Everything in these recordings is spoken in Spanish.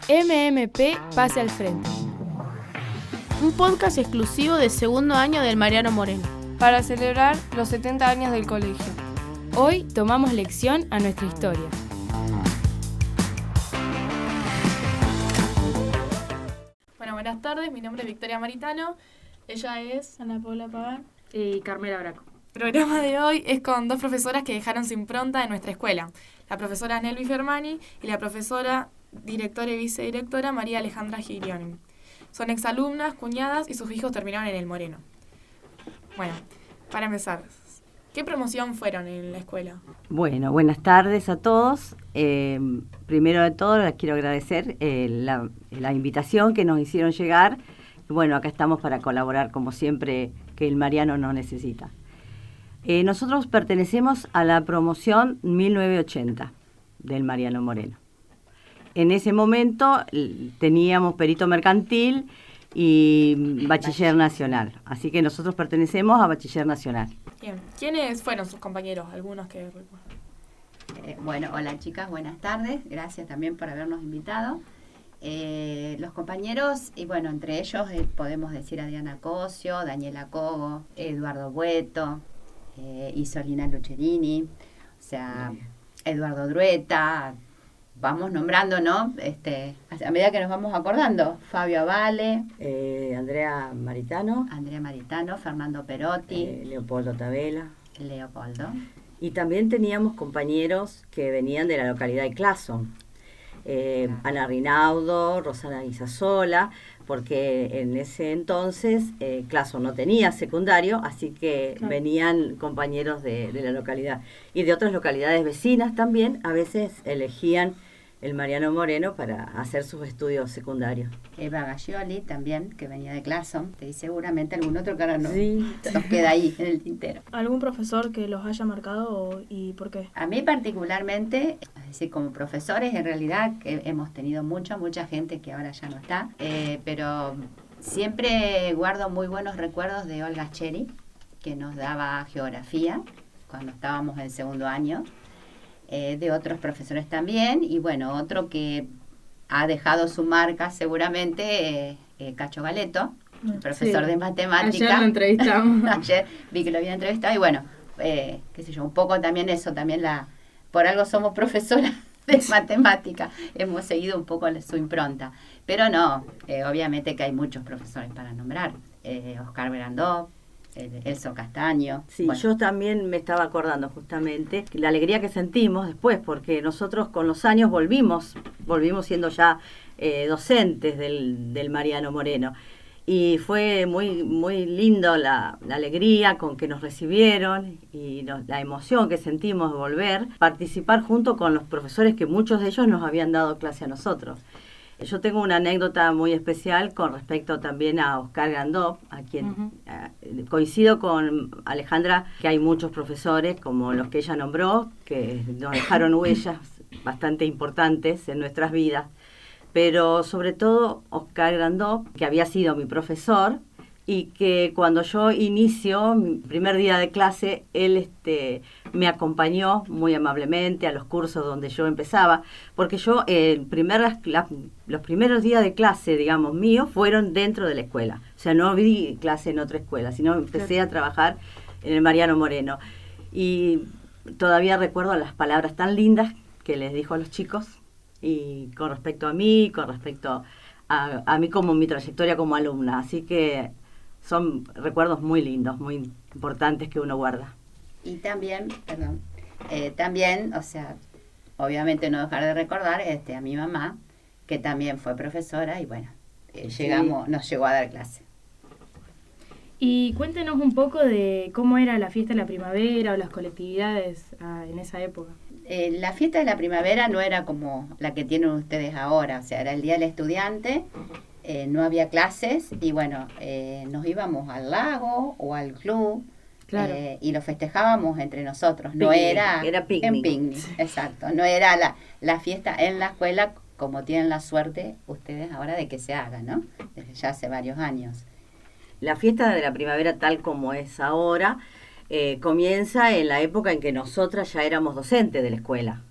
MMP Pase al Frente. Un podcast exclusivo de segundo año del Mariano Moreno, para celebrar los 70 años del colegio. Hoy tomamos lección a nuestra historia. Bueno, buenas tardes, mi nombre es Victoria Maritano, ella es Ana Paula Pagán y Carmela Braco. El programa de hoy es con dos profesoras que dejaron su impronta en nuestra escuela, la profesora Nelvi Fermani y la profesora, directora y vicedirectora María Alejandra Giglioni. Son exalumnas, cuñadas y sus hijos terminaron en el Moreno. Bueno, para empezar, ¿qué promoción fueron en la escuela? Bueno, buenas tardes a todos. Primero de todo les quiero agradecer la invitación que nos hicieron llegar. Bueno, acá estamos para colaborar como siempre que el Mariano nos necesita. Nosotros pertenecemos a la promoción 1980 del Mariano Moreno. En ese momento teníamos perito mercantil y bachiller nacional, así que nosotros pertenecemos a bachiller nacional. Bien, ¿quiénes fueron sus compañeros? Algunos que recuerdan. Bueno, hola chicas, buenas tardes, gracias también por habernos invitado. Los compañeros, y bueno, entre ellos podemos decir Adriana Cosio, Daniela Cogo, Eduardo Bueto, Isolina Lucherini, o sea, Eduardo Drueta. Vamos nombrando, ¿no? A medida que nos vamos acordando. Fabio Avale. Andrea Maritano. Fernando Perotti. Leopoldo Tabela. Leopoldo. Y también teníamos compañeros que venían de la localidad de Clason. Ana Rinaudo, Rosana Guisasola, porque en ese entonces Clason no tenía secundario, así que claro, venían compañeros de la localidad. Y de otras localidades vecinas también, a veces elegían el Mariano Moreno para hacer sus estudios secundarios. Eva Gaglioli también, que venía de Clason, y seguramente algún otro que ahora no sí, nos queda ahí en el tintero. ¿Algún profesor que los haya marcado y por qué? A mí particularmente, es decir, como profesores, en realidad que hemos tenido mucha gente que ahora ya no está, pero siempre guardo muy buenos recuerdos de Olga Cheri, que nos daba geografía cuando estábamos en segundo año, de otros profesores también, y bueno, otro que ha dejado su marca seguramente, Cacho Galeto, el profesor de matemática. Ayer lo entrevistamos. Ayer vi que lo había entrevistado, y bueno, qué sé yo, un poco también eso, también por algo somos profesoras de matemática, hemos seguido un poco su impronta, pero no, obviamente que hay muchos profesores para nombrar, Oscar Berandó, Elso Castaño. Sí, bueno. Yo también me estaba acordando justamente la alegría que sentimos después, porque nosotros con los años volvimos siendo ya docentes del Mariano Moreno. Y fue muy lindo la alegría con que nos recibieron y la emoción que sentimos de volver, participar junto con los profesores que muchos de ellos nos habían dado clase a nosotros. Yo tengo una anécdota muy especial con respecto también a Oscar Grandó, a quien coincido con Alejandra, que hay muchos profesores como los que ella nombró, que nos dejaron huellas bastante importantes en nuestras vidas, pero sobre todo Oscar Grandó, que había sido mi profesor, y que cuando yo inicio mi primer día de clase, él me acompañó muy amablemente a los cursos donde yo empezaba, porque yo los primeros días de clase, digamos, míos, fueron dentro de la escuela. O sea, no vi clase en otra escuela, sino empecé a trabajar en el Mariano Moreno. Y todavía recuerdo las palabras tan lindas que les dijo a los chicos, y con respecto a mí, con respecto a mí como mi trayectoria como alumna. Así que son recuerdos muy lindos, muy importantes que uno guarda. Y también, o sea, obviamente no dejar de recordar a mi mamá, que también fue profesora y bueno, nos llegó a dar clase. Y cuéntenos un poco de cómo era la fiesta de la primavera o las colectividades en esa época. La fiesta de la primavera no era como la que tienen ustedes ahora, o sea, era el Día del Estudiante, no había clases y bueno, nos íbamos al lago o al club. Claro. Y lo festejábamos entre nosotros, picnic, no era picnic. En picnic, exacto, no era la fiesta en la escuela como tienen la suerte ustedes ahora de que se haga, ¿no? Desde ya hace varios años. La fiesta de la primavera tal como es ahora comienza en la época en que nosotras ya éramos docentes de la escuela.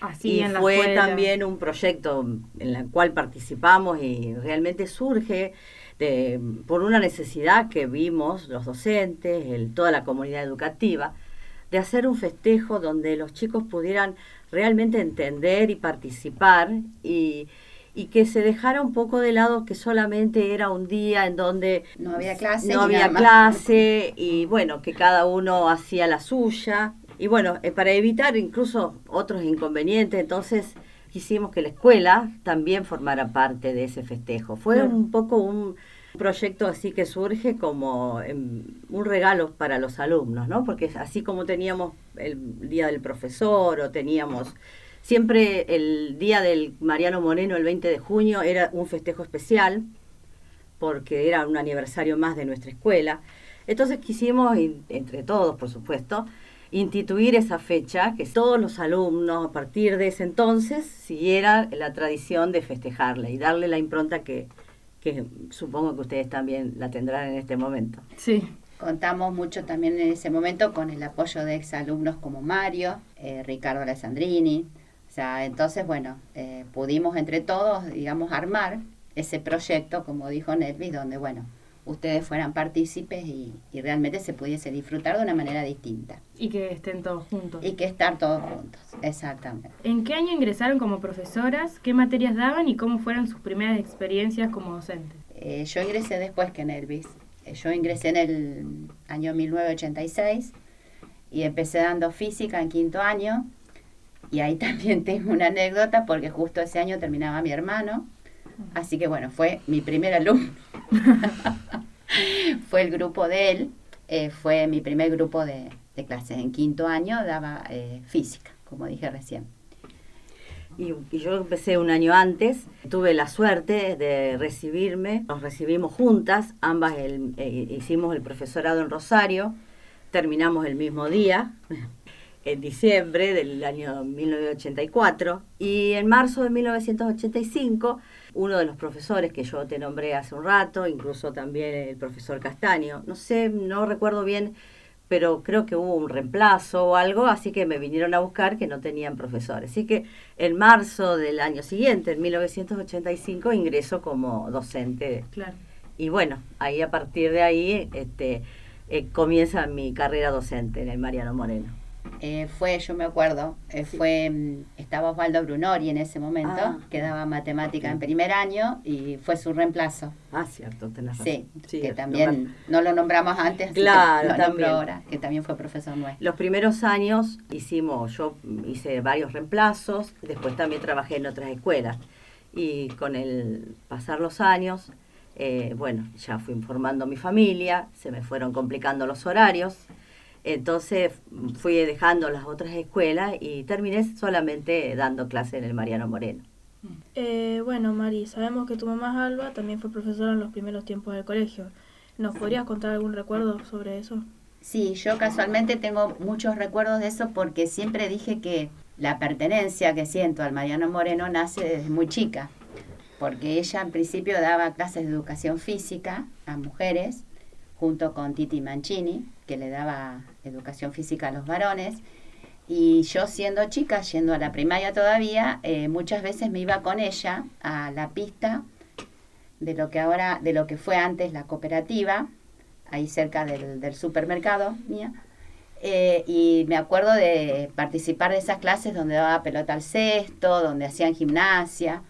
Así Y en la fue escuela. también un proyecto en el cual participamos y realmente surge por una necesidad que vimos los docentes, toda la comunidad educativa, de hacer un festejo donde los chicos pudieran realmente entender y participar y que se dejara un poco de lado que solamente era un día en donde No había clase. no ni había nada más. clase y bueno, que cada uno hacía la suya. Y bueno, para evitar incluso otros inconvenientes, entonces quisimos que la escuela también formara parte de ese festejo. Fue Claro. un poco un proyecto así que surge como un regalo para los alumnos, ¿no? Porque así como teníamos el Día del Profesor o teníamos siempre el Día del Mariano Moreno, el 20 de junio, era un festejo especial porque era un aniversario más de nuestra escuela. Entonces quisimos, entre todos por supuesto, instituir esa fecha, que todos los alumnos a partir de ese entonces siguieran la tradición de festejarla y darle la impronta que supongo que ustedes también la tendrán en este momento. Sí. Contamos mucho también en ese momento con el apoyo de exalumnos como Mario, Ricardo Alessandrini. O sea, entonces, bueno, pudimos entre todos, digamos, armar ese proyecto, como dijo Nelvis, donde, bueno, ustedes fueran partícipes y realmente se pudiese disfrutar de una manera distinta. Y que estén todos juntos. Y que estar todos juntos, exactamente. ¿En qué año ingresaron como profesoras? ¿Qué materias daban y cómo fueron sus primeras experiencias como docentes? Yo ingresé después que Nelvis. Yo ingresé en el año 1986 y empecé dando física en 5º año. Y ahí también tengo una anécdota porque justo ese año terminaba mi hermano. Así que bueno, fue mi primer alumno. Fue el grupo de él. Fue mi primer grupo de clases. En 5º año daba física, como dije recién. Y yo empecé un año antes, tuve la suerte de recibirme, nos recibimos juntas, ambas hicimos el profesorado en Rosario, terminamos el mismo día, en diciembre del año 1984, y en marzo de 1985, uno de los profesores que yo te nombré hace un rato, incluso también el profesor Castaño, no sé, no recuerdo bien, pero creo que hubo un reemplazo o algo, así que me vinieron a buscar que no tenían profesores. Así que en marzo del año siguiente, en 1985, ingreso como docente. Claro. Y bueno, ahí a partir de ahí comienza mi carrera docente en el Mariano Moreno. Yo me acuerdo, estaba Osvaldo Brunori en ese momento, que daba matemática en primer año y fue su reemplazo. Ah, cierto, tenés razón. Sí, que también no lo nombramos antes, así claro, que lo también. nombro ahora, que también fue profesor nuestro. Los primeros años yo hice varios reemplazos, después también trabajé en otras escuelas. Y con el pasar los años, ya fui formando mi familia, se me fueron complicando los horarios. Entonces fui dejando las otras escuelas y terminé solamente dando clase en el Mariano Moreno. Bueno, Mari, sabemos que tu mamá Alba también fue profesora en los primeros tiempos del colegio. ¿Nos podrías contar algún recuerdo sobre eso? Sí, yo casualmente tengo muchos recuerdos de eso porque siempre dije que la pertenencia que siento al Mariano Moreno nace desde muy chica, porque ella en principio daba clases de educación física a mujeres, junto con Titi Mancini, que le daba educación física a los varones, y yo siendo chica, yendo a la primaria todavía, muchas veces me iba con ella a la pista de lo que fue antes la cooperativa, ahí cerca del supermercado mía, y me acuerdo de participar de esas clases donde daba pelota al cesto, donde hacían gimnasia,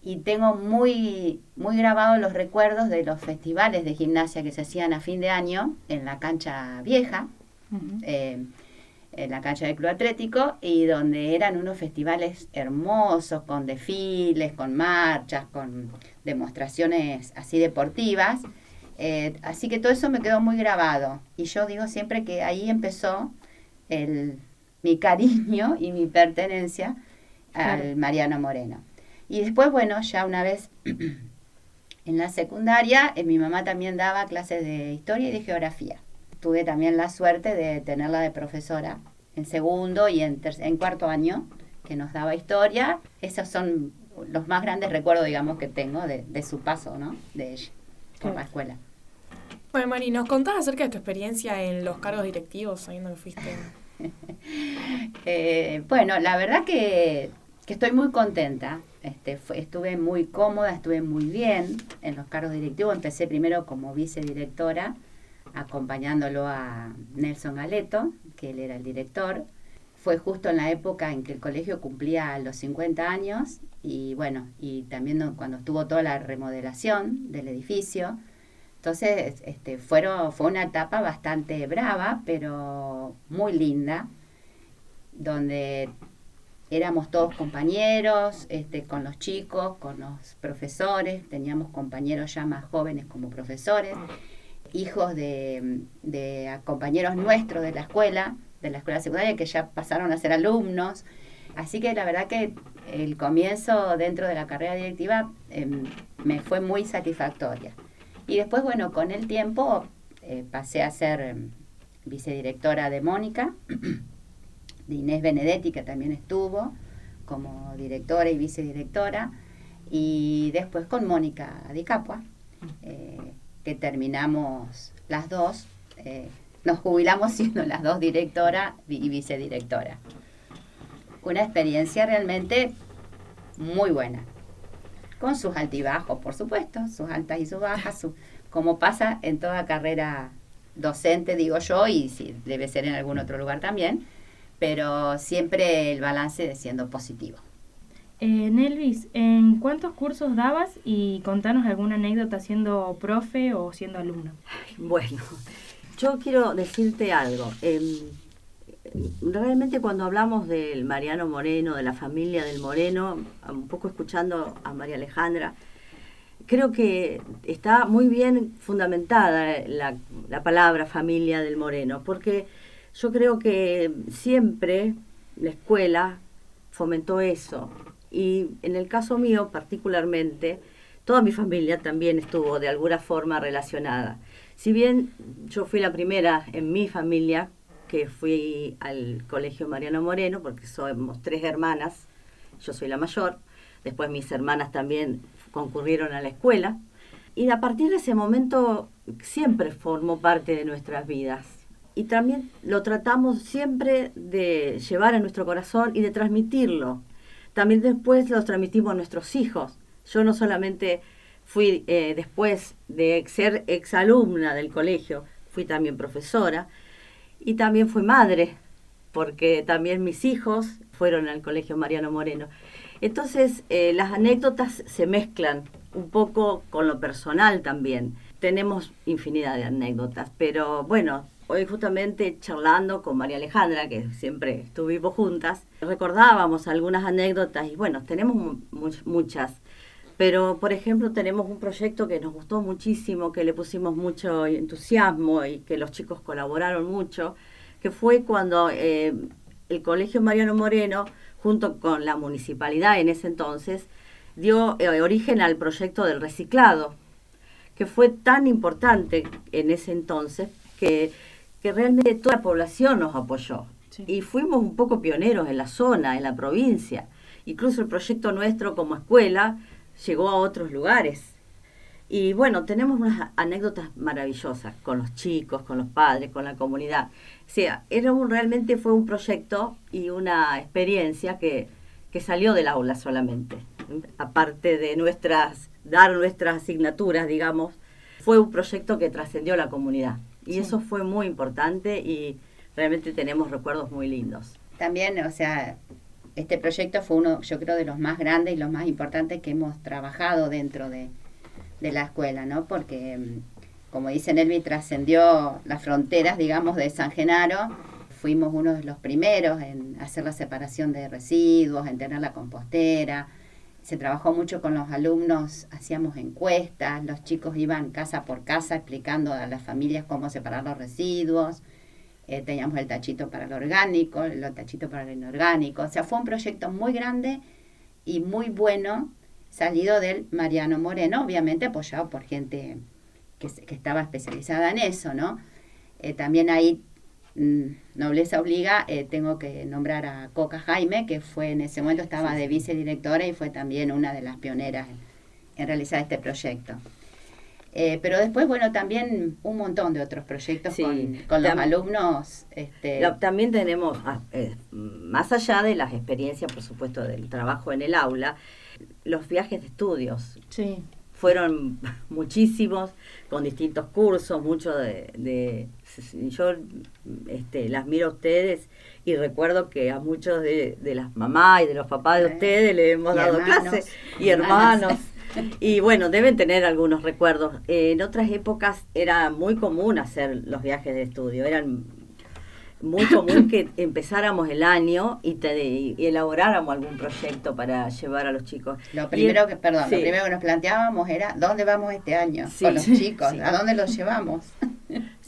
y tengo muy, muy grabados los recuerdos de los festivales de gimnasia que se hacían a fin de año en la cancha vieja, en la cancha del Club Atlético, y donde eran unos festivales hermosos, con desfiles, con marchas, con demostraciones así deportivas. Así que todo eso me quedó muy grabado. Y yo digo siempre que ahí empezó mi cariño y mi pertenencia al Mariano Moreno. Y después, bueno, ya una vez en la secundaria, mi mamá también daba clases de historia y de geografía. Tuve también la suerte de tenerla de profesora en segundo y en 4º año, que nos daba historia. Esos son los más grandes recuerdos, digamos, que tengo de su paso, ¿no? De ella por la escuela. Bueno, Mari, ¿nos contás acerca de tu experiencia en los cargos directivos, sabiendo que fuiste? Bueno, la verdad que estoy muy contenta. Estuve muy cómoda, estuve muy bien en los cargos directivos. Empecé primero como vicedirectora, acompañándolo a Nelson Galeto, que él era el director. Fue justo en la época en que el colegio cumplía los 50 años y bueno, y también cuando estuvo toda la remodelación del edificio. Entonces, fue una etapa bastante brava, pero muy linda, donde éramos todos compañeros, con los chicos, con los profesores, teníamos compañeros ya más jóvenes como profesores, hijos de compañeros nuestros de la escuela secundaria que ya pasaron a ser alumnos. Así que la verdad que el comienzo dentro de la carrera directiva me fue muy satisfactoria. Y después, bueno, con el tiempo pasé a ser vicedirectora de Mónica, de Inés Benedetti, que también estuvo como directora y vicedirectora, y después con Mónica Di Capua, que terminamos las dos, nos jubilamos siendo las dos directora y vicedirectora. Una experiencia realmente muy buena, con sus altibajos, por supuesto, sus altas y sus bajas, como pasa en toda carrera docente, digo yo, y sí, debe ser en algún otro lugar también, pero siempre el balance de siendo positivo. Nelvis, ¿en cuántos cursos dabas? Y contanos alguna anécdota siendo profe o siendo alumno. Bueno, yo quiero decirte algo. Realmente cuando hablamos del Mariano Moreno, de la familia del Moreno, un poco escuchando a María Alejandra, creo que está muy bien fundamentada la palabra familia del Moreno, porque yo creo que siempre la escuela fomentó eso. Y en el caso mío particularmente, toda mi familia también estuvo de alguna forma relacionada. Si bien yo fui la primera en mi familia que fui al colegio Mariano Moreno, porque somos 3 hermanas, yo soy la mayor, después mis hermanas también concurrieron a la escuela, y a partir de ese momento siempre formó parte de nuestras vidas. Y también lo tratamos siempre de llevar a nuestro corazón y de transmitirlo. También después lo transmitimos a nuestros hijos. Yo no solamente fui, después de ser exalumna del colegio, fui también profesora, y también fui madre, porque también mis hijos fueron al colegio Mariano Moreno. Entonces, las anécdotas se mezclan un poco con lo personal también. Tenemos infinidad de anécdotas, pero bueno, hoy justamente charlando con María Alejandra, que siempre estuvimos juntas, recordábamos algunas anécdotas y bueno, tenemos muchas. Pero, por ejemplo, tenemos un proyecto que nos gustó muchísimo, que le pusimos mucho entusiasmo y que los chicos colaboraron mucho, que fue cuando el Colegio Mariano Moreno, junto con la municipalidad en ese entonces, dio origen al proyecto del reciclado, que fue tan importante en ese entonces que realmente toda la población nos apoyó. Sí. Y fuimos un poco pioneros en la zona, en la provincia. Incluso el proyecto nuestro como escuela llegó a otros lugares. Y bueno, tenemos unas anécdotas maravillosas con los chicos, con los padres, con la comunidad. O sea, realmente fue un proyecto y una experiencia que salió del aula solamente. Aparte de dar nuestras asignaturas, digamos, fue un proyecto que trascendió la comunidad. Y sí, eso fue muy importante y realmente tenemos recuerdos muy lindos. También, o sea, este proyecto fue uno, yo creo, de los más grandes y los más importantes que hemos trabajado dentro de la escuela, ¿no? Porque, como dice Nelvi, trascendió las fronteras, digamos, de San Genaro. Fuimos uno de los primeros en hacer la separación de residuos, en tener la compostera. Se trabajó mucho con los alumnos, hacíamos encuestas, los chicos iban casa por casa explicando a las familias cómo separar los residuos. Teníamos el tachito para lo orgánico, el tachito para lo inorgánico. O sea, fue un proyecto muy grande y muy bueno, salido del Mariano Moreno, obviamente apoyado por gente que estaba especializada en eso, ¿no? También ahí, nobleza obliga, tengo que nombrar a Coca Jaime, que fue en ese momento estaba de vicedirectora y fue también una de las pioneras en realizar este proyecto. Pero después, bueno, también un montón de otros proyectos Sí, con los alumnos. También tenemos, más allá de las experiencias, por supuesto, del trabajo en el aula, los viajes de estudios. Sí. Fueron muchísimos, con distintos cursos, yo las miro a ustedes y recuerdo que a muchos de las mamás y de los papás de ustedes le hemos dado clases, y hermanos. Y bueno, deben tener algunos recuerdos. En otras épocas era muy común hacer los viajes de estudio, eran muy común que empezáramos el año y elaboráramos algún proyecto para llevar a los chicos. Lo primero que nos planteábamos era ¿dónde vamos este año con los chicos? Sí. ¿A dónde los llevamos?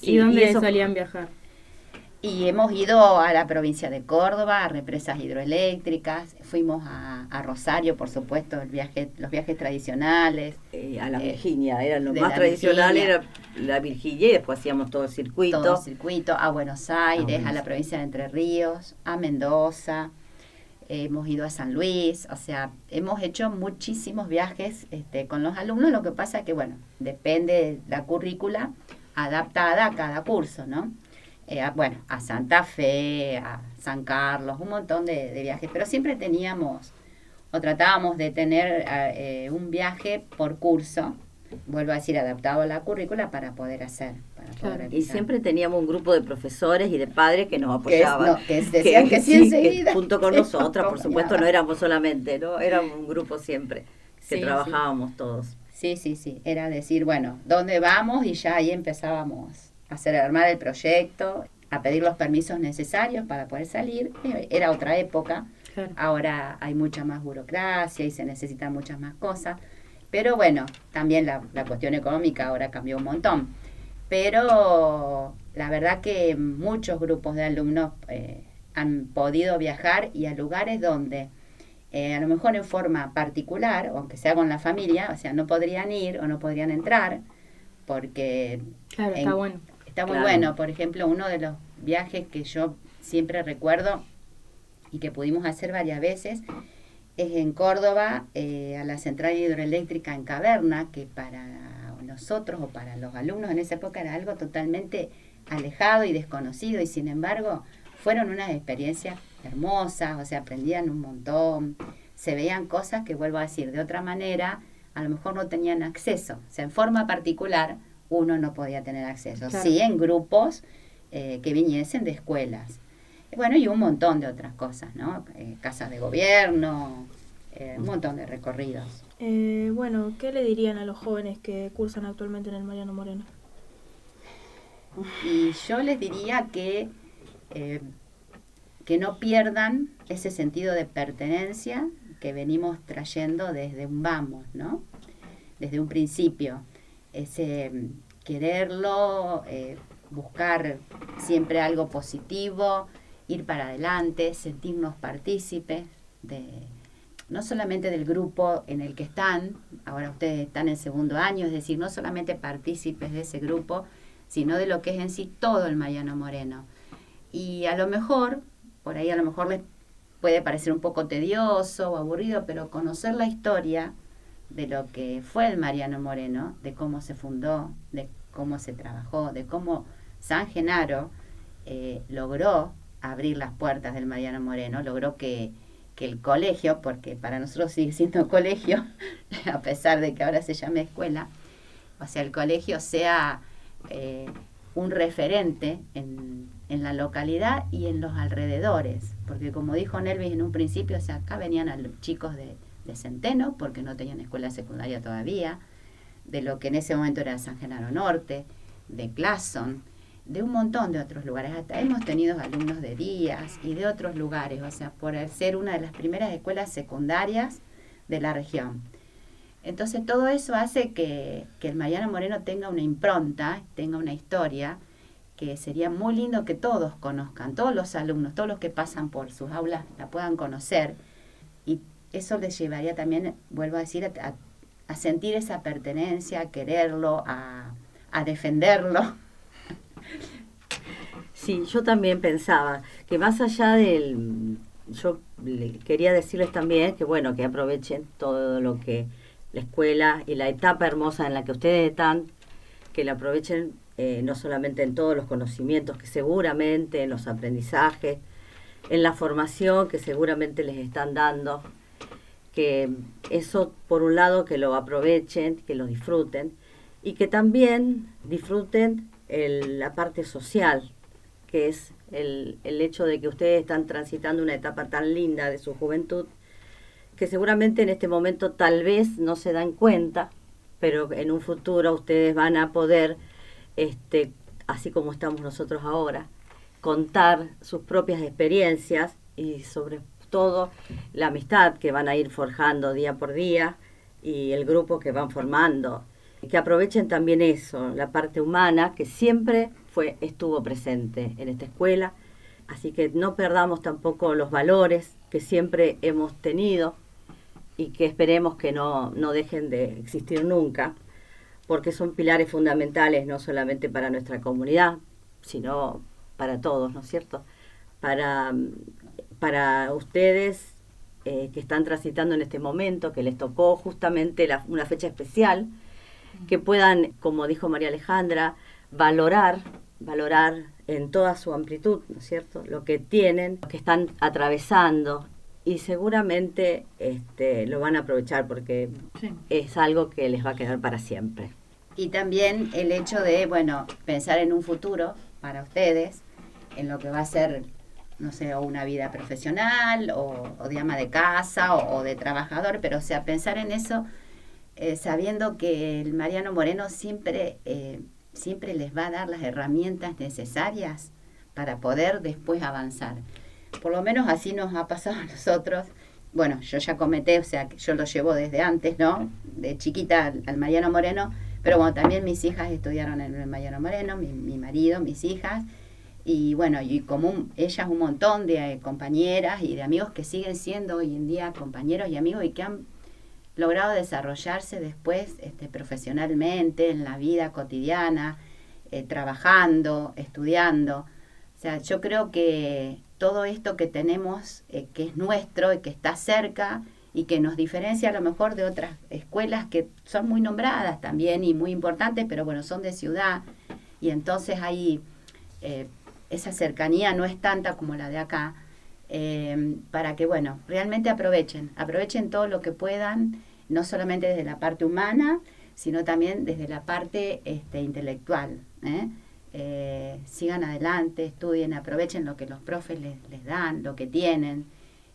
¿Y dónde solían viajar? Y hemos ido a la provincia de Córdoba, a represas hidroeléctricas, fuimos a Rosario, por supuesto, los viajes tradicionales. A la Virginia, era lo de más la tradicional, Virginia. era la Virginia, y después hacíamos todo el circuito. A Buenos Aires, a la provincia de Entre Ríos, a Mendoza, hemos ido a San Luis, o sea, hemos hecho muchísimos viajes con los alumnos. Lo que pasa es que, bueno, depende de la currícula adaptada a cada curso, ¿no? A Santa Fe, a San Carlos, un montón de viajes, pero siempre teníamos o tratábamos de tener un viaje por curso, vuelvo a decir, adaptado a la currícula para poder hacer. Y siempre teníamos un grupo de profesores y de padres que nos apoyaban. Que decían que sí enseguida. Junto con nosotras, por supuesto, no éramos solamente, ¿no? Éramos un grupo siempre que trabajábamos todos. Sí, era decir, bueno, ¿dónde vamos? Y ya ahí empezábamos a armar el proyecto, a pedir los permisos necesarios para poder salir. Era otra época, claro. Ahora hay mucha más burocracia y se necesitan muchas más cosas, pero bueno, también la cuestión económica ahora cambió un montón, pero la verdad que muchos grupos de alumnos han podido viajar y a lugares donde a lo mejor en forma particular, o aunque sea con la familia, o sea, no podrían ir o no podrían entrar, porque claro, está bueno. Está muy bueno. Por ejemplo, uno de los viajes que yo siempre recuerdo y que pudimos hacer varias veces es en Córdoba, a la central hidroeléctrica en Caverna, que para nosotros o para los alumnos en esa época era algo totalmente alejado y desconocido, y sin embargo fueron unas experiencias hermosas, o sea, aprendían un montón, se veían cosas que, vuelvo a decir, de otra manera a lo mejor no tenían acceso, o sea, en forma particular uno no podía tener acceso, claro. Sí en grupos que viniesen de escuelas. Bueno, y un montón de otras cosas, ¿no? Casas de gobierno, un montón de recorridos. Bueno, ¿qué le dirían a los jóvenes que cursan actualmente en el Mariano Moreno? Y yo les diría que no pierdan ese sentido de pertenencia que venimos trayendo desde un vamos, ¿no? Desde un principio. Ese quererlo, buscar siempre algo positivo, ir para adelante, sentirnos partícipes no solamente del grupo en el que están, ahora ustedes están en segundo año, es decir, no solamente partícipes de ese grupo, sino de lo que es en sí todo el Mariano Moreno. Y a lo mejor, por ahí a lo mejor les puede parecer un poco tedioso o aburrido, pero conocer la historia de lo que fue el Mariano Moreno, de cómo se fundó, de cómo se trabajó, de cómo San Genaro logró abrir las puertas del Mariano Moreno, logró que el colegio, porque para nosotros sigue siendo colegio, a pesar de que ahora se llame escuela, o sea, el colegio sea un referente en la localidad y en los alrededores, porque como dijo Nelvis en un principio, o sea, acá venían a los chicos de Centeno, porque no tenían escuela secundaria todavía, de lo que en ese momento era San Genaro Norte, de Clason, de un montón de otros lugares. Hasta hemos tenido alumnos de Díaz y de otros lugares, o sea, por ser una de las primeras escuelas secundarias de la región. Entonces todo eso hace que el Mariano Moreno tenga una impronta, tenga una historia, que sería muy lindo que todos conozcan, todos los alumnos, todos los que pasan por sus aulas la puedan conocer, y eso les llevaría también, vuelvo a decir, a sentir esa pertenencia, a quererlo, a defenderlo. Sí, yo también pensaba que más allá yo quería decirles también que bueno, que aprovechen todo lo que la escuela y la etapa hermosa en la que ustedes están, que la aprovechen no solamente en todos los conocimientos, que seguramente en los aprendizajes, en la formación que seguramente les están dando, que eso por un lado que lo aprovechen, que lo disfruten y que también disfruten la parte social, que es el hecho de que ustedes están transitando una etapa tan linda de su juventud, que seguramente en este momento tal vez no se dan cuenta, pero en un futuro ustedes van a poder, así como estamos nosotros ahora, contar sus propias experiencias y sobre todo la amistad que van a ir forjando día por día y el grupo que van formando. Que aprovechen también eso, la parte humana que siempre estuvo presente en esta escuela, así que no perdamos tampoco los valores que siempre hemos tenido y que esperemos que no dejen de existir nunca, porque son pilares fundamentales no solamente para nuestra comunidad, sino para todos, ¿no es cierto? Para ustedes que están transitando en este momento, que les tocó justamente una fecha especial, que puedan, como dijo María Alejandra, valorar en toda su amplitud, ¿no es cierto?, lo que tienen, lo que están atravesando, y seguramente lo van a aprovechar porque sí, es algo que les va a quedar para siempre. Y también el hecho de, pensar en un futuro para ustedes, en lo que va a ser, no sé, o una vida profesional, o de ama de casa, o de trabajador, pero o sea, pensar en eso sabiendo que el Mariano Moreno siempre les va a dar las herramientas necesarias para poder después avanzar. Por lo menos así nos ha pasado a nosotros. Bueno, yo ya comenté, o sea, que yo lo llevo desde antes, ¿no? De chiquita al Mariano Moreno, pero bueno, también mis hijas estudiaron en el Mariano Moreno, mi marido, mis hijas, y bueno, y como ellas un montón de compañeras y de amigos que siguen siendo hoy en día compañeros y amigos y que han logrado desarrollarse después profesionalmente en la vida cotidiana, trabajando, estudiando. O sea, yo creo que todo esto que tenemos, que es nuestro y que está cerca y que nos diferencia a lo mejor de otras escuelas que son muy nombradas también y muy importantes, pero bueno, son de ciudad y entonces ahí esa cercanía no es tanta como la de acá. Para que, realmente aprovechen todo lo que puedan, no solamente desde la parte humana, sino también desde la parte intelectual. Sigan adelante, estudien, aprovechen lo que los profes les dan, lo que tienen,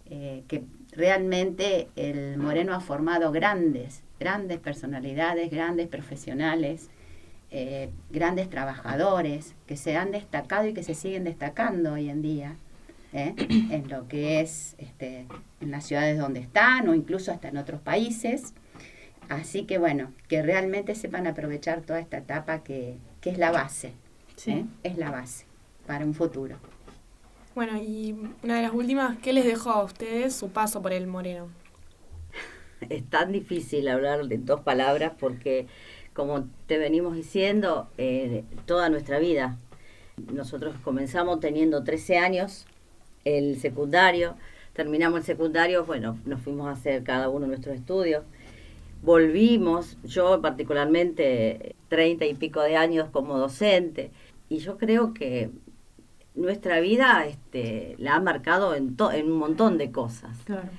que realmente el Moreno ha formado grandes personalidades, grandes profesionales, grandes trabajadores, que se han destacado y que se siguen destacando hoy en día. En lo que es en las ciudades donde están o incluso hasta en otros países. Así que que realmente sepan aprovechar toda esta etapa que es la base. Sí. Es la base para un futuro. Bueno, y una de las últimas, ¿qué les dejó a ustedes su paso por el Moreno? Es tan difícil hablar de 2 palabras porque, como te venimos diciendo, toda nuestra vida. Nosotros comenzamos teniendo 13 años, el secundario, terminamos el secundario, nos fuimos a hacer cada uno nuestros estudios, volvimos, yo particularmente 30 y pico de años como docente, y yo creo que nuestra vida la ha marcado en un montón de cosas. Claro.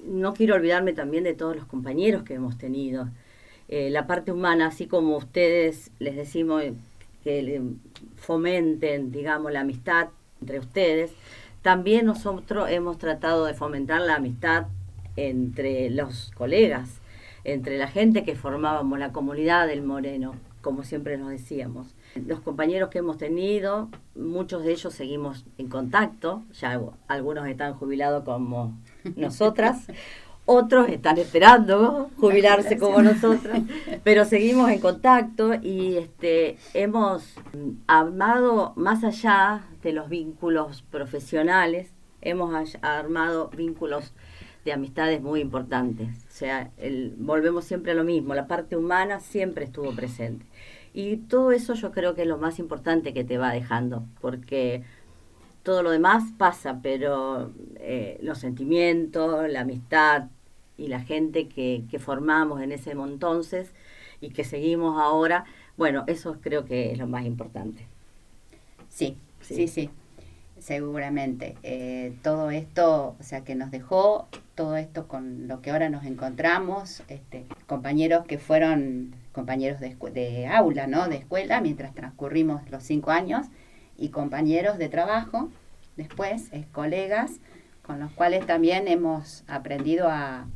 No quiero olvidarme también de todos los compañeros que hemos tenido, la parte humana, así como ustedes les decimos que fomenten, digamos, la amistad entre ustedes. También nosotros hemos tratado de fomentar la amistad entre los colegas, entre la gente que formábamos la comunidad del Moreno, como siempre nos decíamos. Los compañeros que hemos tenido, muchos de ellos seguimos en contacto, ya algunos están jubilados como nosotras, otros están esperando jubilarse como nosotras, pero seguimos en contacto y hemos armado, más allá de los vínculos profesionales, hemos armado vínculos de amistades muy importantes. O sea, volvemos siempre a lo mismo, la parte humana siempre estuvo presente. Y todo eso yo creo que es lo más importante que te va dejando, porque todo lo demás pasa, pero los sentimientos, la amistad y la gente que formamos en ese entonces y que seguimos ahora, bueno, eso creo que es lo más importante. Sí, seguramente. Todo esto, o sea, que nos dejó, todo esto con lo que ahora nos encontramos, compañeros que fueron compañeros de aula, ¿no? De escuela, mientras transcurrimos los 5 años, y compañeros de trabajo, después, colegas, con los cuales también hemos aprendido a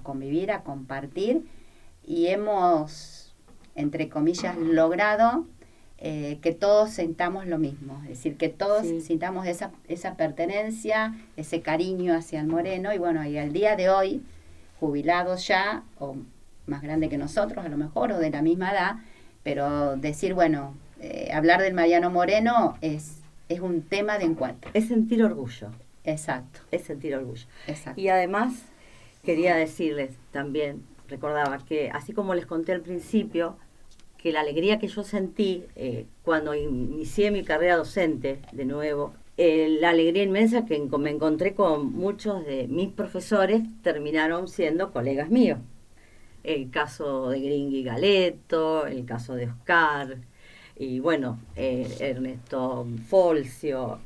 convivir, a compartir, y hemos, entre comillas, logrado que todos sintamos lo mismo, es decir, que todos sintamos esa pertenencia, ese cariño hacia el Moreno, y bueno, y al día de hoy, jubilados ya, o más grande que nosotros a lo mejor, o de la misma edad, pero decir, bueno, hablar del Mariano Moreno es un tema de encuentro. Es sentir orgullo. Exacto. Es sentir orgullo. Exacto. Y además, quería decirles también, recordaba que así como les conté al principio, que la alegría que yo sentí cuando inicié mi carrera docente de nuevo, la alegría inmensa que me encontré con muchos de mis profesores, terminaron siendo colegas míos. El caso de Gringui Galeto, el caso de Oscar, y bueno, Ernesto Folcio,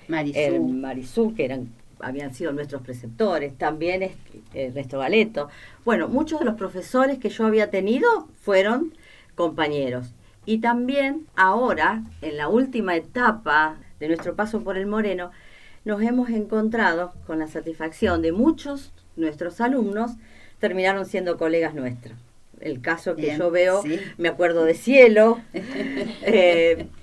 Marisú, que habían sido nuestros preceptores, también Ernesto Galeto. Bueno, muchos de los profesores que yo había tenido fueron compañeros. Y también ahora, en la última etapa de nuestro paso por el Moreno, nos hemos encontrado con la satisfacción de muchos nuestros alumnos terminaron siendo colegas nuestros. El caso que yo veo, me acuerdo de Cielo,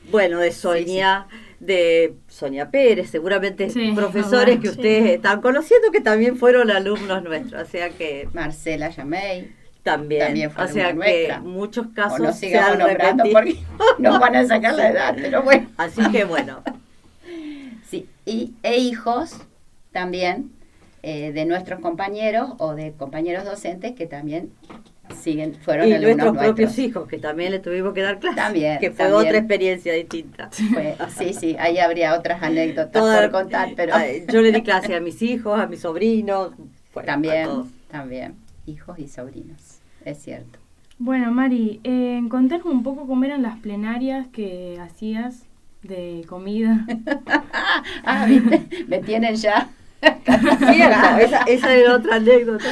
bueno, de Sonia, de Sonia Pérez, seguramente profesores que ustedes están conociendo que también fueron alumnos nuestros, o sea que... Marcela Yamey. También fue o sea que nuestra. Muchos casos o no sigamos nombrando porque nos van a sacar la edad, pero bueno. Así que bueno. Sí, e hijos también de nuestros compañeros o de compañeros docentes que también fueron y alumnos nuestros propios nuestros. Hijos, que también le tuvimos que dar clases. También. Que fue otra experiencia distinta. Sí, ahí habría otras anécdotas por contar, pero... Yo le di clase a mis hijos, a mis sobrinos. Bueno, también, hijos y sobrinos, es cierto. Bueno, Mari, contanos un poco cómo eran las plenarias que hacías de comida. ¿Viste? Me tienen ya... Cierto, esa era otra anécdota.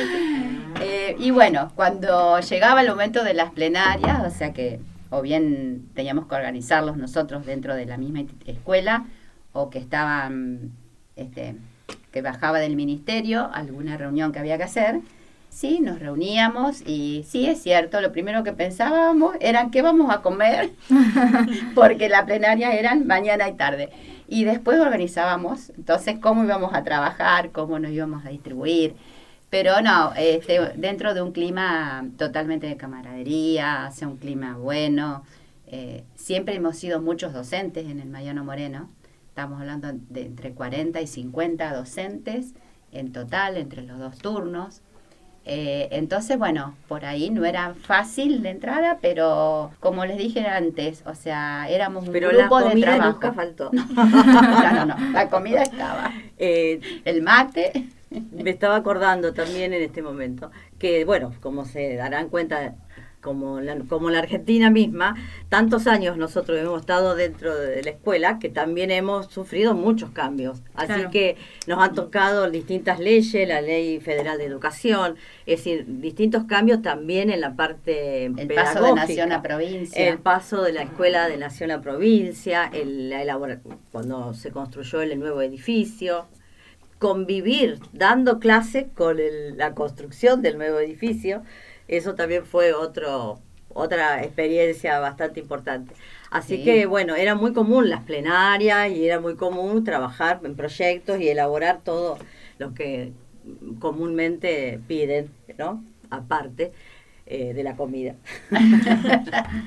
Y bueno, cuando llegaba el momento de las plenarias, o sea que o bien teníamos que organizarlos nosotros dentro de la misma escuela, o que estaban, que bajaba del ministerio, alguna reunión que había que hacer, sí, nos reuníamos y sí, es cierto, lo primero que pensábamos era qué vamos a comer, porque la plenaria eran mañana y tarde. Y después organizábamos, entonces, cómo íbamos a trabajar, cómo nos íbamos a distribuir. Pero no, dentro de un clima totalmente de camaradería, hacia un clima bueno. Siempre hemos sido muchos docentes en el Mariano Moreno. Estamos hablando de entre 40 y 50 docentes en total, entre los 2 turnos. Entonces, bueno, por ahí no era fácil de entrada, pero como les dije antes, o sea, éramos un grupo de trabajo. Pero la comida nunca faltó. No, la comida estaba. El mate. Me estaba acordando también en este momento que, bueno, como se darán cuenta, como la Argentina misma, tantos años nosotros hemos estado dentro de la escuela que también hemos sufrido muchos cambios. Así que nos han tocado distintas leyes, la Ley Federal de Educación, es decir, distintos cambios también en la parte pedagógica. El paso de nación a provincia. El paso de la escuela de nación a provincia, cuando se construyó el nuevo edificio. Convivir, dando clase con la construcción del nuevo edificio, eso también fue otra experiencia bastante importante. Así que, bueno, era muy común las plenarias y era muy común trabajar en proyectos y elaborar todo lo que comúnmente piden, ¿no? Aparte de la comida.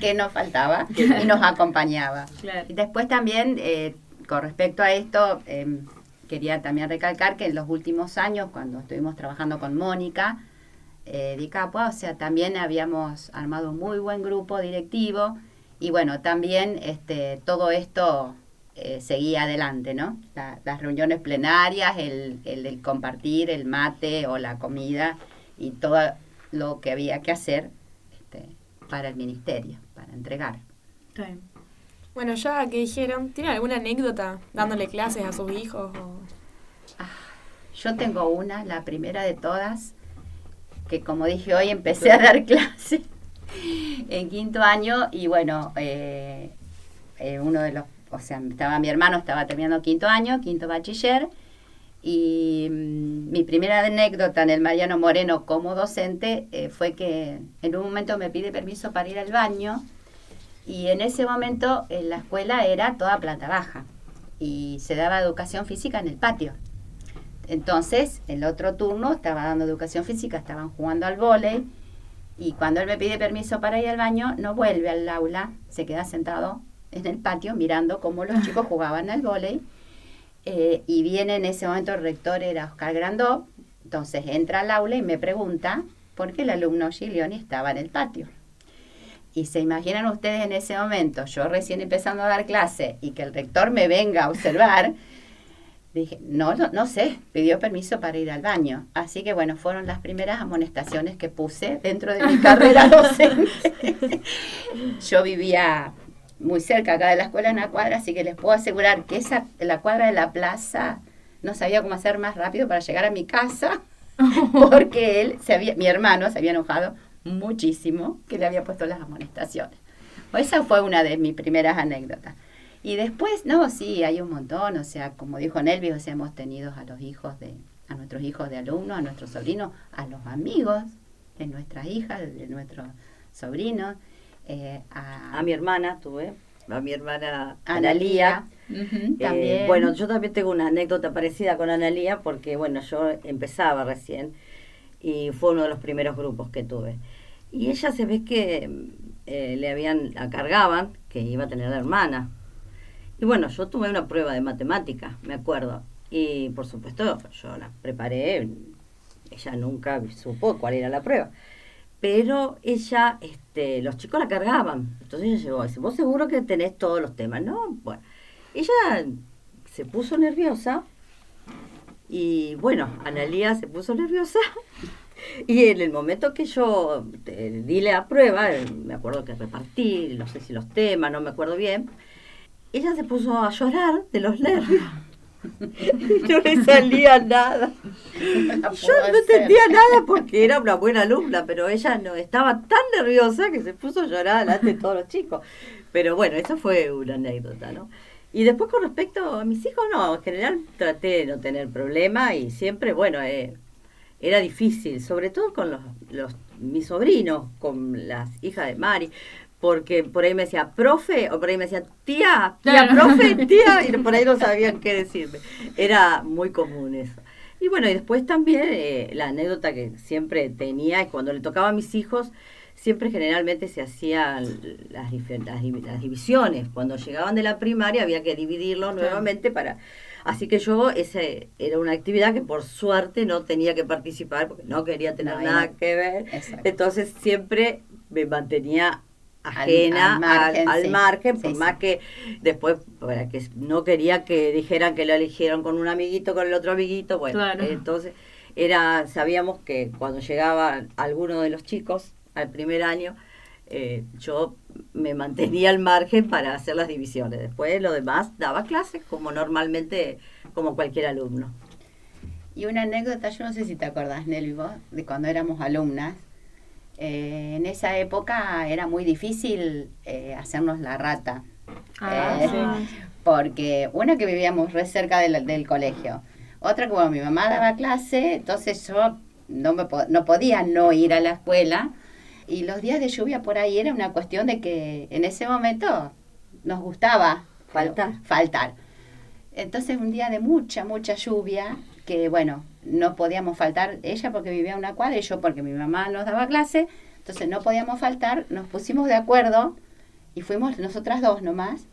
Que nos faltaba y nos acompañaba. Claro. Y después también, con respecto a esto... quería también recalcar que en los últimos años, cuando estuvimos trabajando con Mónica Di Capua, o sea, también habíamos armado un muy buen grupo directivo y bueno, también todo esto seguía adelante, ¿no? Las reuniones plenarias, el compartir el mate o la comida y todo lo que había que hacer para el ministerio, para entregar. Está bien. Bueno, ya que dijeron, ¿tienen alguna anécdota dándole clases a sus hijos? Yo tengo una, la primera de todas, que como dije hoy empecé a dar clases en 5º año y bueno, uno de los, o sea, mi hermano estaba terminando 5º año, 5º bachiller, y mi primera anécdota en el Mariano Moreno como docente fue que en un momento me pide permiso para ir al baño y en ese momento la escuela era toda planta baja y se daba educación física en el patio. Entonces, el otro turno estaba dando educación física, estaban jugando al vóley y cuando él me pide permiso para ir al baño, no vuelve al aula, se queda sentado en el patio mirando cómo los chicos jugaban al vóley. Y viene en ese momento el rector, era Oscar Grandó, entonces entra al aula y me pregunta por qué el alumno Giglioni estaba en el patio. Y se imaginan ustedes en ese momento, yo recién empezando a dar clase y que el rector me venga a observar, dije, no sé, pidió permiso para ir al baño. Así que bueno, fueron las primeras amonestaciones que puse dentro de mi carrera docente. Yo vivía muy cerca acá de la escuela, en una cuadra, así que les puedo asegurar que la cuadra de la plaza no sabía cómo hacer más rápido para llegar a mi casa, porque mi hermano se había enojado muchísimo que le había puesto las amonestaciones. Esa fue una de mis primeras anécdotas. Y después, sí, hay un montón, o sea, como dijo Nelvi, o sea, hemos tenido a nuestros hijos de alumnos, a nuestros sobrinos, a los amigos de nuestras hijas, de nuestros sobrinos, a mi hermana tuve, a mi hermana Analía. También. Bueno, yo también tengo una anécdota parecida con Analía porque, bueno, yo empezaba recién y fue uno de los primeros grupos que tuve. Y ella se ve que la cargaban que iba a tener la hermana. Y bueno, yo tuve una prueba de matemática, me acuerdo. Y por supuesto, yo la preparé, ella nunca supo cuál era la prueba. Pero ella, los chicos la cargaban. Entonces ella llegó y dice, ¿vos seguro que tenés todos los temas? No, bueno. Ella se puso nerviosa y bueno, Analía se puso nerviosa y en el momento que yo di la prueba, me acuerdo que repartí, no sé si los temas, no me acuerdo bien, ella se puso a llorar de los nervios. No le salía nada. Yo no entendía nada porque era una buena alumna, pero ella no estaba tan nerviosa que se puso a llorar delante de todos los chicos. Pero bueno, esa fue una anécdota, ¿no? Y después con respecto a mis hijos, no, en general traté de no tener problema y siempre, bueno, era difícil, sobre todo con mis sobrinos, con las hijas de Mari. Porque por ahí me decía, profe, o por ahí me decía, tía, Claro. profe, tía, y por ahí no sabían qué decirme. Era muy común eso. Y bueno, y después también la anécdota que siempre tenía es cuando le tocaba a mis hijos, siempre generalmente se hacían las divisiones. Cuando llegaban de la primaria había que dividirlos nuevamente para... Así que yo, esa era una actividad que por suerte no tenía que participar, porque no quería tener nada que ver. Exacto. Entonces siempre me mantenía ajena al margen, por más que después, para que no quería que dijeran que lo eligieron con un amiguito, con el otro amiguito, bueno, Claro. entonces sabíamos que cuando llegaba alguno de los chicos al primer año, yo me mantenía al margen para hacer las divisiones. Después lo demás daba clases como normalmente, como cualquier alumno. Y una anécdota, yo no sé si te acordás, Nelly, vos, de cuando éramos alumnas. En esa época era muy difícil hacernos la rata. Sí. Porque una que vivíamos re cerca del colegio. Otra que, bueno, mi mamá daba clase, entonces yo no podía no ir a la escuela. Y los días de lluvia por ahí era una cuestión de que en ese momento nos gustaba faltar. Entonces un día de mucha lluvia, que bueno, no podíamos faltar, ella porque vivía en una cuadra y yo porque mi mamá nos daba clase, entonces no podíamos faltar, nos pusimos de acuerdo y fuimos nosotras dos nomás,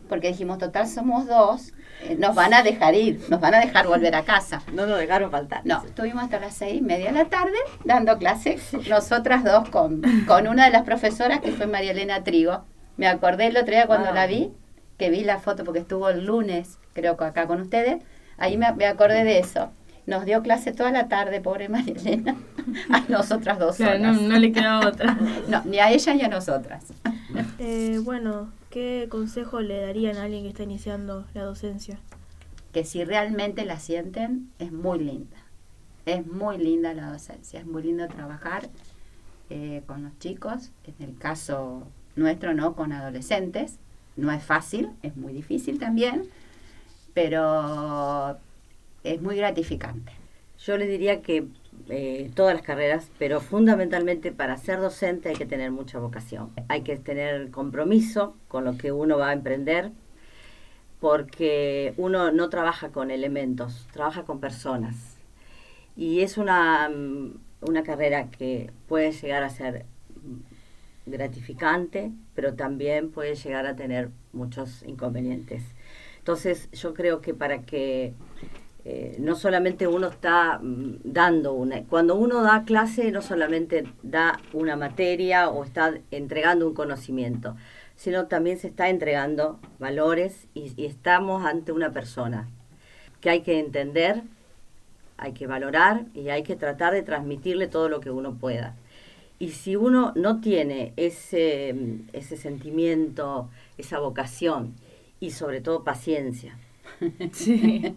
porque dijimos, total somos dos, nos van a dejar ir, nos van a dejar volver a casa. No nos dejaron faltar. No, estuvimos hasta las 6:30 de la tarde dando clase, nosotras dos con una de las profesoras que fue María Elena Trigo. Me acordé el otro día cuando la vi que vi la foto porque estuvo el lunes, creo que acá con ustedes, ahí me acordé de eso. Nos dio clase toda la tarde, pobre María Elena, a nosotras dos Claro, solas. no le quedaba otra. No, ni a ella ni a nosotras. Bueno, ¿qué consejo le darían a alguien que está iniciando la docencia? Que si realmente la sienten, es muy linda. Es muy linda la docencia, es muy lindo trabajar con los chicos, en el caso nuestro, ¿no? Con adolescentes. No es fácil, es muy difícil también, pero es muy gratificante. Yo les diría que todas las carreras, pero fundamentalmente para ser docente hay que tener mucha vocación. Hay que tener compromiso con lo que uno va a emprender, porque uno no trabaja con elementos, trabaja con personas. Y es una carrera que puede llegar a ser gratificante, pero también puede llegar a tener muchos inconvenientes. Entonces yo creo que para que no solamente uno está dando cuando uno da clase no solamente da una materia o está entregando un conocimiento, sino también se está entregando valores y estamos ante una persona que hay que entender, hay que valorar y hay que tratar de transmitirle todo lo que uno pueda. Y si uno no tiene ese sentimiento, esa vocación y sobre todo paciencia, Sí.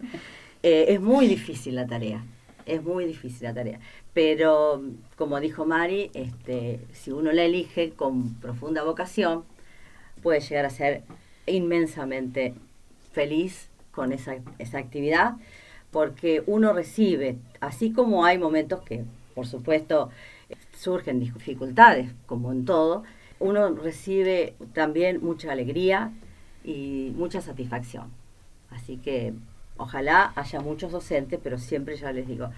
es muy difícil la tarea, pero como dijo Mari, si uno la elige con profunda vocación, puede llegar a ser inmensamente feliz con esa actividad, porque uno recibe, así como hay momentos que, por supuesto, surgen dificultades, como en todo, uno recibe también mucha alegría y mucha satisfacción. Así que ojalá haya muchos docentes, pero siempre ya les digo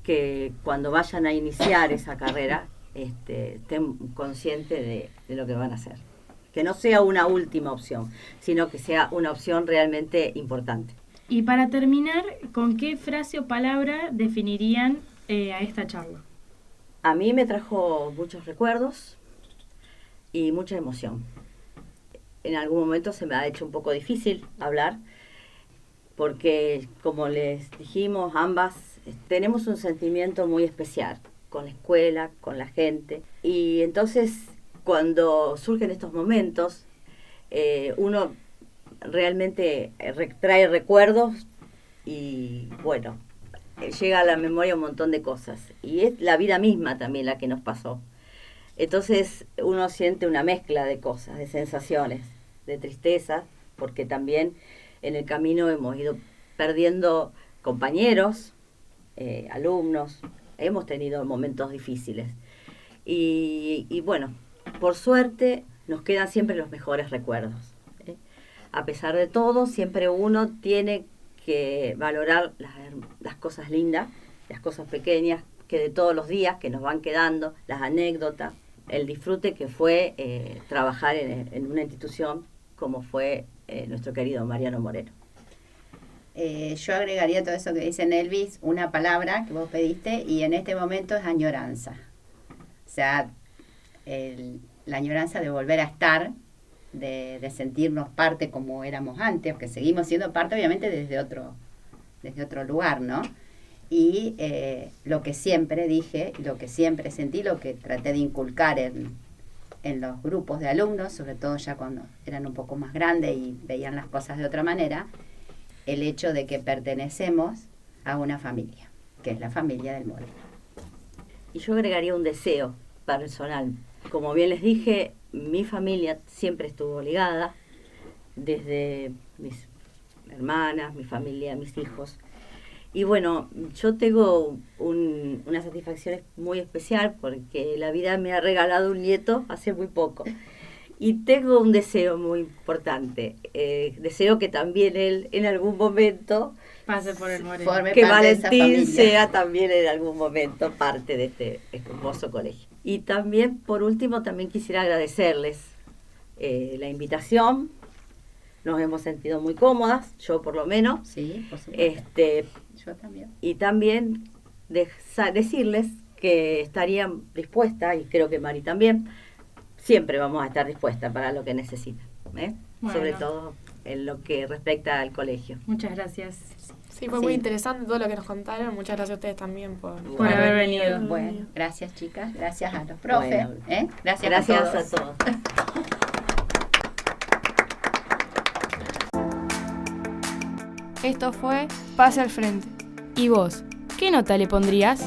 que cuando vayan a iniciar esa carrera estén conscientes de lo que van a hacer. Que no sea una última opción, sino que sea una opción realmente importante. Y para terminar, ¿con qué frase o palabra definirían a esta charla? A mí me trajo muchos recuerdos y mucha emoción. En algún momento se me ha hecho un poco difícil hablar, porque como les dijimos, ambas tenemos un sentimiento muy especial con la escuela, con la gente. Y entonces, cuando surgen estos momentos, uno realmente trae recuerdos y, bueno, llega a la memoria un montón de cosas. Y es la vida misma también la que nos pasó. Entonces, uno siente una mezcla de cosas, de sensaciones, de tristeza, porque también en el camino hemos ido perdiendo compañeros, alumnos, hemos tenido momentos difíciles. Y bueno, por suerte nos quedan siempre los mejores recuerdos. A pesar de todo, siempre uno tiene que valorar las cosas lindas, las cosas pequeñas, que de todos los días que nos van quedando, las anécdotas, el disfrute que fue trabajar en una institución como fue nuestro querido Mariano Moreno. Yo agregaría todo eso que dice Elvis, una palabra que vos pediste, y en este momento es añoranza. O sea, la añoranza de volver a estar, de sentirnos parte como éramos antes, porque seguimos siendo parte obviamente desde otro lugar, ¿no? Y lo que siempre dije, lo que siempre sentí, lo que traté de inculcar en los grupos de alumnos, sobre todo ya cuando eran un poco más grandes y veían las cosas de otra manera, el hecho de que pertenecemos a una familia, que es la familia del Moreno. Y yo agregaría un deseo personal. Como bien les dije, mi familia siempre estuvo ligada, desde mis hermanas, mi familia, mis hijos. Y bueno, yo tengo una satisfacción muy especial porque la vida me ha regalado un nieto hace muy poco. Y tengo un deseo muy importante. Deseo que también él en algún momento Pase por el Moreno. que Valentín sea también en algún momento parte de este hermoso colegio. Y también, por último, también quisiera agradecerles la invitación. Nos hemos sentido muy cómodas, yo por lo menos. Sí, por supuesto. Yo también. Y también decirles que estarían dispuestas, y creo que Mari también, siempre vamos a estar dispuestas para lo que necesiten. Bueno. Sobre todo en lo que respecta al colegio. Muchas gracias Sí, fue muy interesante todo lo que nos contaron. Muchas gracias a ustedes también por haber venido. Bueno, gracias chicas, gracias a los profes. Bueno, Gracias a todos. Esto fue Pase al Frente. ¿Y vos, qué nota le pondrías?